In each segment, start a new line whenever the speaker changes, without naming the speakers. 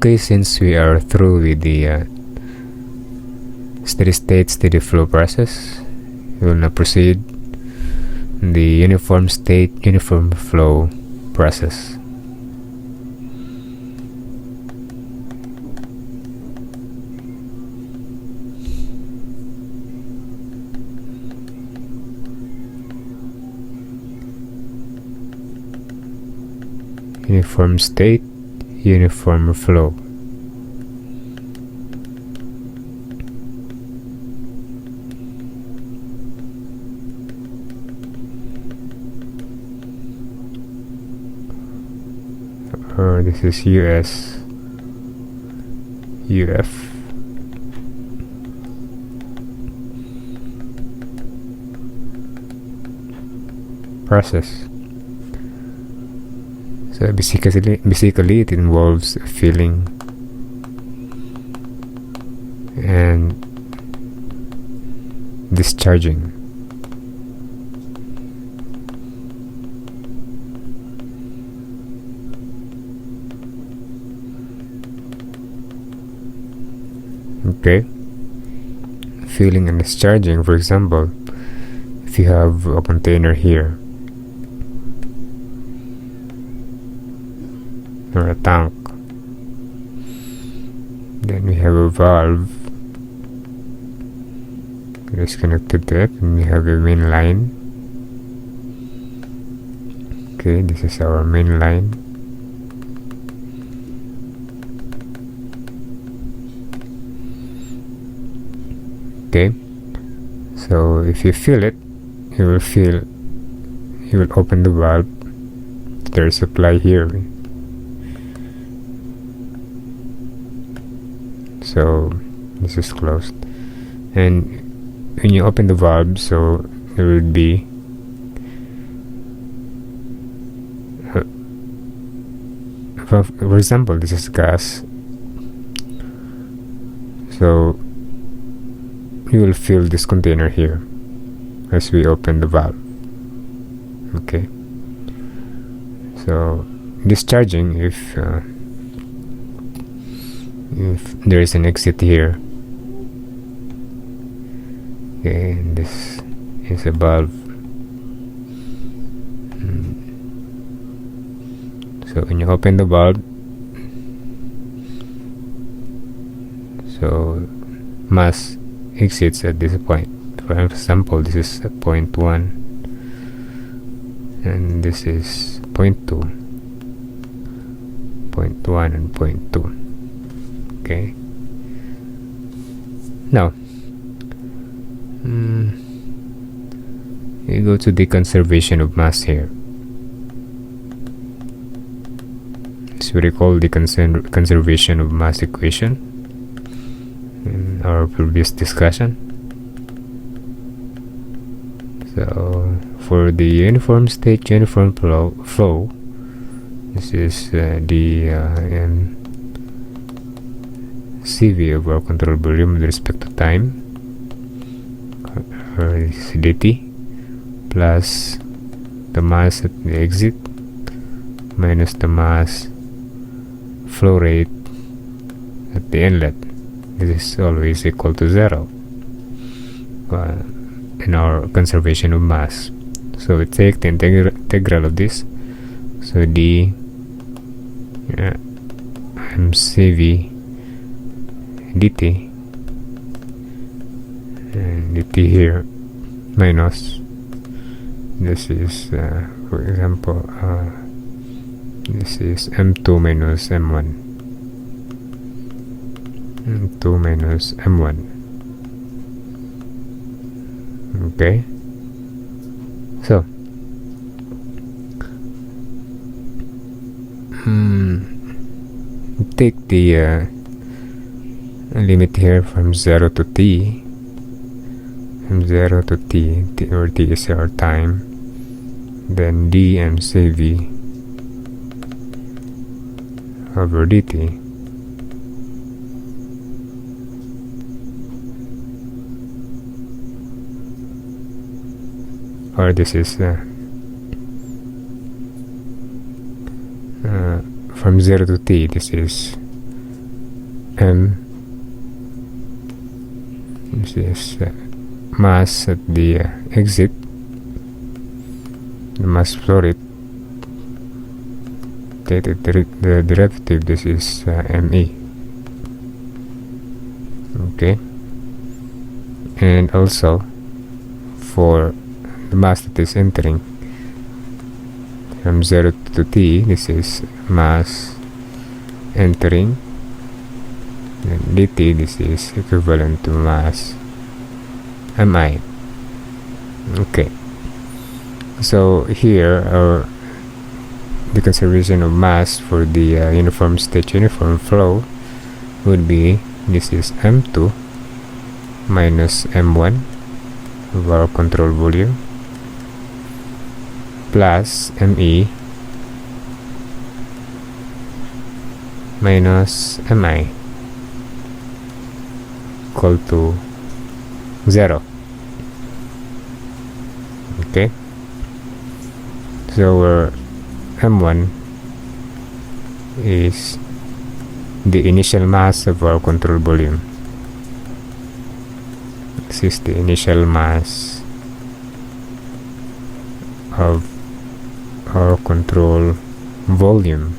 Okay, since we are through with the steady state, steady flow process, we will now proceed the uniform state, uniform flow process. Uniform state, uniform flow. Or this is US, UF. Process. So basically it involves filling and discharging. Okay, filling and discharging. For example, if you have a container here or a tank, then we have a valve that is connected to it, and we have a main line. Okay, this is our main line. Okay, so if you feel it, you will open the valve. There's supply here, so this is closed, and when you open the valve, so there will be for example, this is gas, so you will fill this container here as we open the valve. Okay, so discharging, if there is an exit here, okay, and this is a valve. So when you open the valve, so mass exits at this point. For example, this is point 1 and this is point 2, point 1 and point 2. Okay, now you go to the conservation of mass here. So we recall the conservation of mass equation in our previous discussion. So for the uniform state, uniform flow, this is the CV of our control volume with respect to time, or this dt, plus the mass at the exit minus the mass flow rate at the inlet. This is always equal to 0 in our conservation of mass. So we take the integral of this, so d mcv dt, and dt here minus, this is for example this is m2 minus m1, m2 minus m1. Okay, so take the limit here from 0 to t, from 0 to t, where t is our time, then d mcv over dt. Or this is from 0 to t, this is M, this is mass at the exit, the mass flow rate. Take the derivative, this is ME. Okay, and also for the mass that is entering from 0 to t, this is mass entering, and dt, this is equivalent to mass mi. Okay, so here the conservation of mass for the uniform state uniform flow would be, this is m2 minus m1 of our control volume plus me minus mi equal to 0. Okay, so our m1 is the initial mass of our control volume. This is the initial mass of our control volume,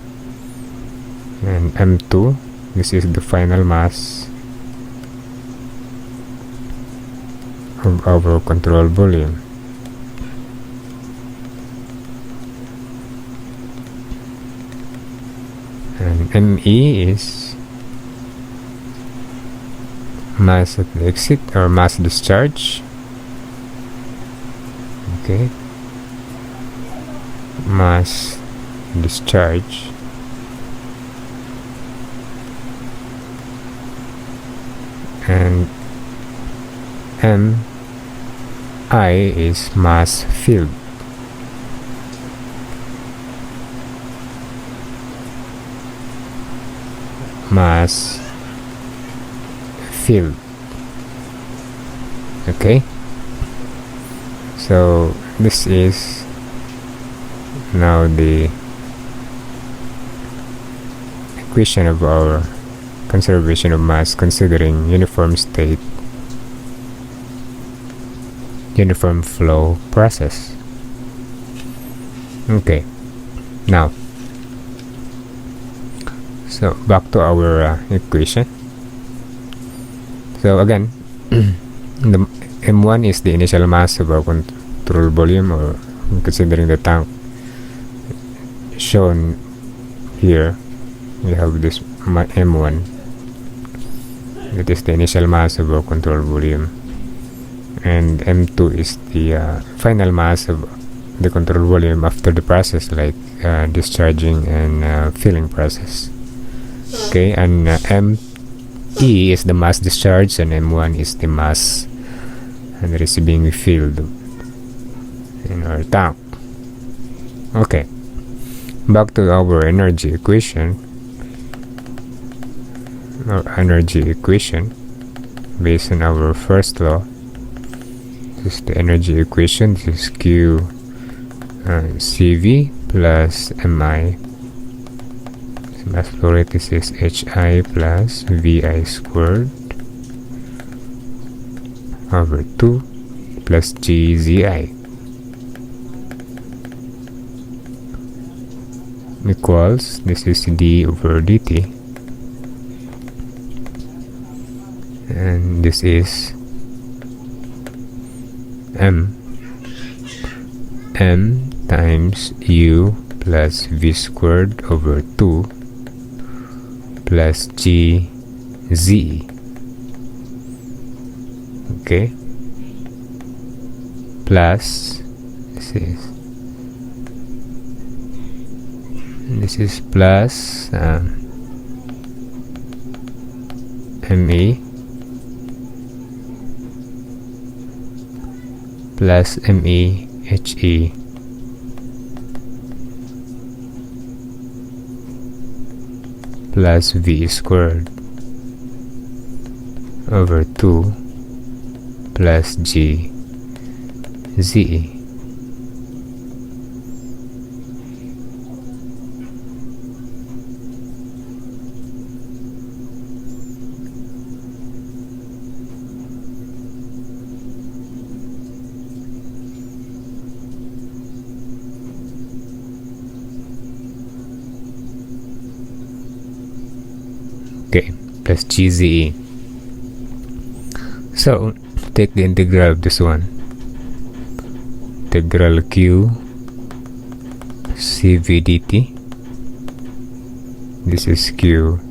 and m2, this is the final mass of our control volume. And me is mass at the exit, or mass discharge. Okay, mass discharge, and mi is mass filled. Mass filled. Okay, so this is now the equation of our conservation of mass considering uniform state uniform flow process. Okay, now so back to our equation. So again, the m1 is the initial mass of our control volume, or considering the tank shown here, we have this m1, that is the initial mass of our control volume, and m2 is the final mass of the control volume after the process, like discharging and filling process. Okay, and me is the mass discharged, and m1 is the mass that is being filled in our tank. Okay, back to our energy equation. Our energy equation based on our first law. This is the energy equation. This is Q CV plus mi. Mass flow rate, this is hi plus vi squared over 2 plus gzi equals, this is d over dt, and this is m times u plus v squared over 2 plus gz. Okay, plus this is plus me plus me he plus v squared over 2 plus g z. Okay, plus GZE. So take the integral of this one. Integral Q CV dt. This is Q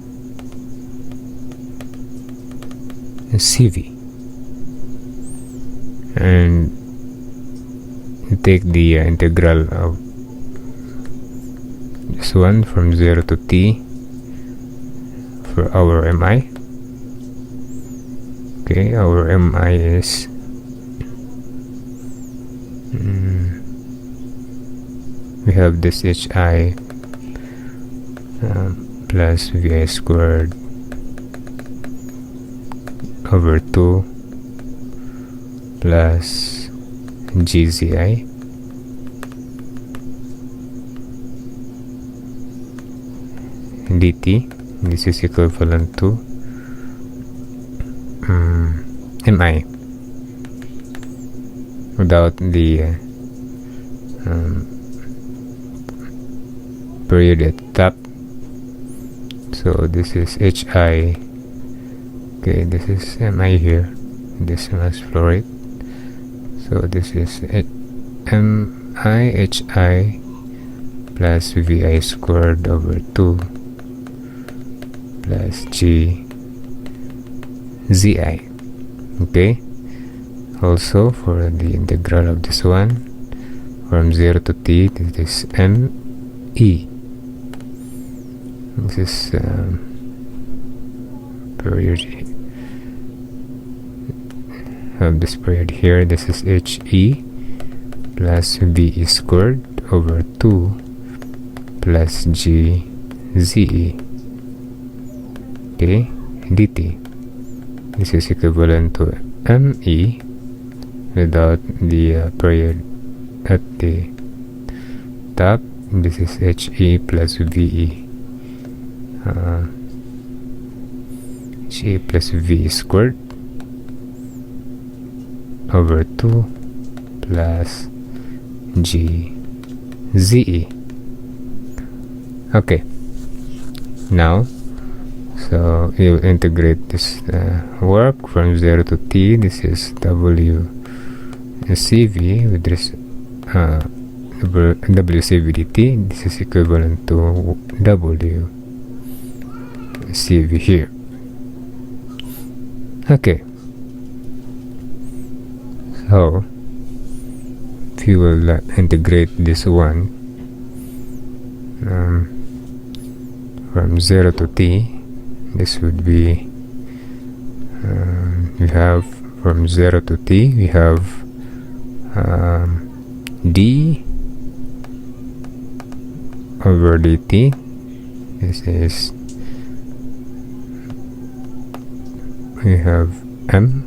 CV, and take the integral of this one from 0 to t for our mi. Okay, our mi is we have this hi plus vi squared over 2 plus gzi dt. This is equivalent to mi without the period at top. So this is hi. Okay, this is mi here, this mass flow rate. So this is mi hi plus vi squared over 2 plus g zi. Okay, also for the integral of this one from 0 to t, this is me. This is period of this period here. This is he plus ve squared over 2 plus g ze. Okay, dt. This is equivalent to me without the period at the top. This is he plus ve. He plus v squared over 2 plus g ze. Okay, now so you integrate this work from 0 to t. This is w cv with this w cv dt. This is equivalent to w cv here. Okay, so if you will integrate this one from 0 to t, this would be we have from 0 to t we have d over dt. This is we have m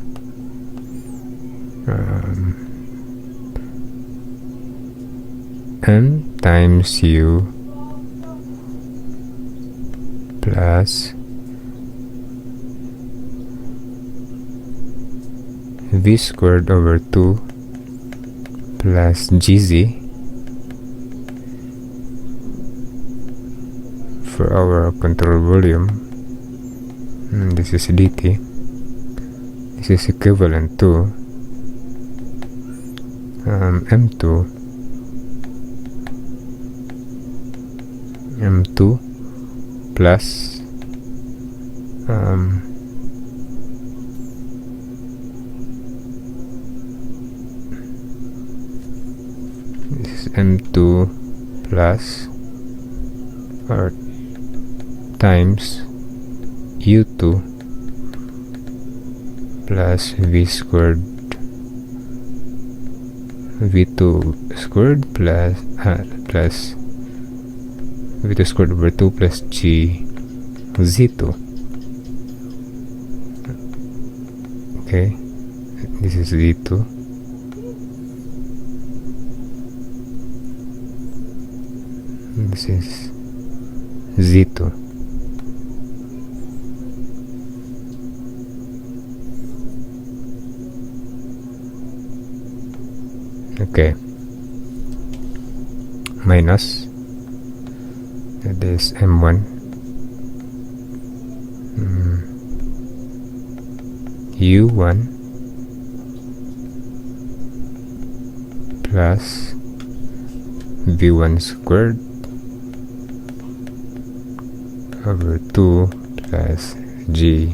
m times u plus v squared over 2 plus gz for our control volume. This is dt. This is equivalent to m2 plus this is m2 plus or times u2 plus v squared v2 squared plus v2 squared over 2 plus g z2. Okay, this is z2. This is z2. Okay, minus that is m1 u1 plus v1 squared over 2 plus g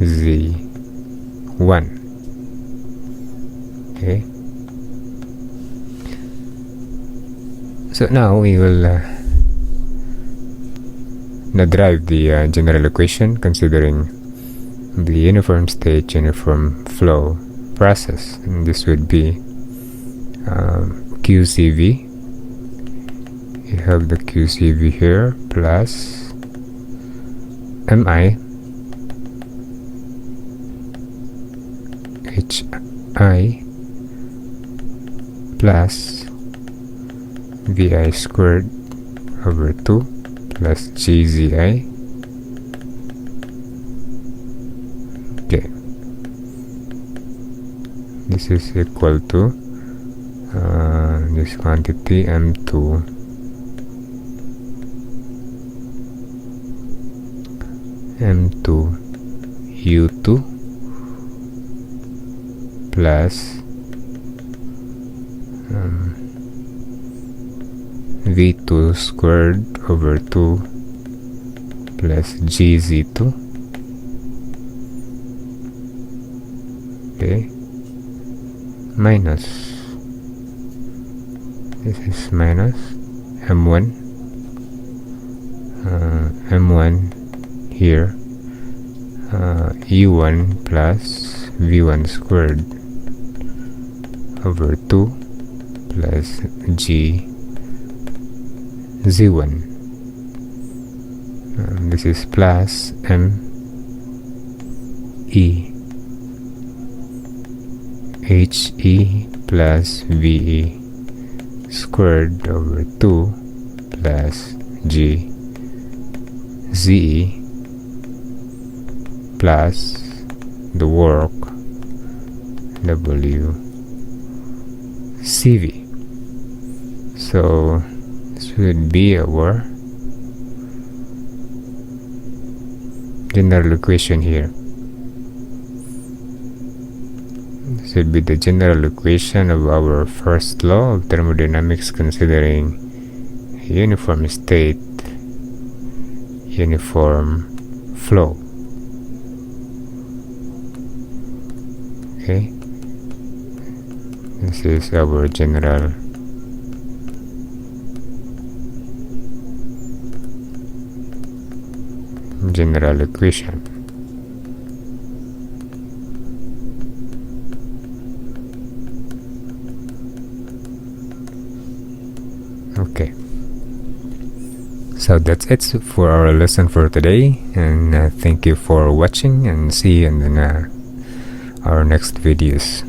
z1. Okay, so now we will now derive the general equation considering the uniform state, uniform flow process, and this would be QCV. You have the QCV here plus MI HI plus VI squared over 2 plus GZI. Okay, this is equal to this quantity M2 U2 plus V2 squared over 2 plus GZ2. Okay, minus, this is minus M1 here, U1 plus V1 squared over 2 plus G Z1. This is plus M E H E plus V E squared over 2 plus G Z E plus the work W CV. So this would be our general equation here. This would be the general equation of our first law of thermodynamics considering a uniform state, uniform flow. Okay, this is our general equation. Okay, so that's it for our lesson for today, and thank you for watching, and see you in our next videos.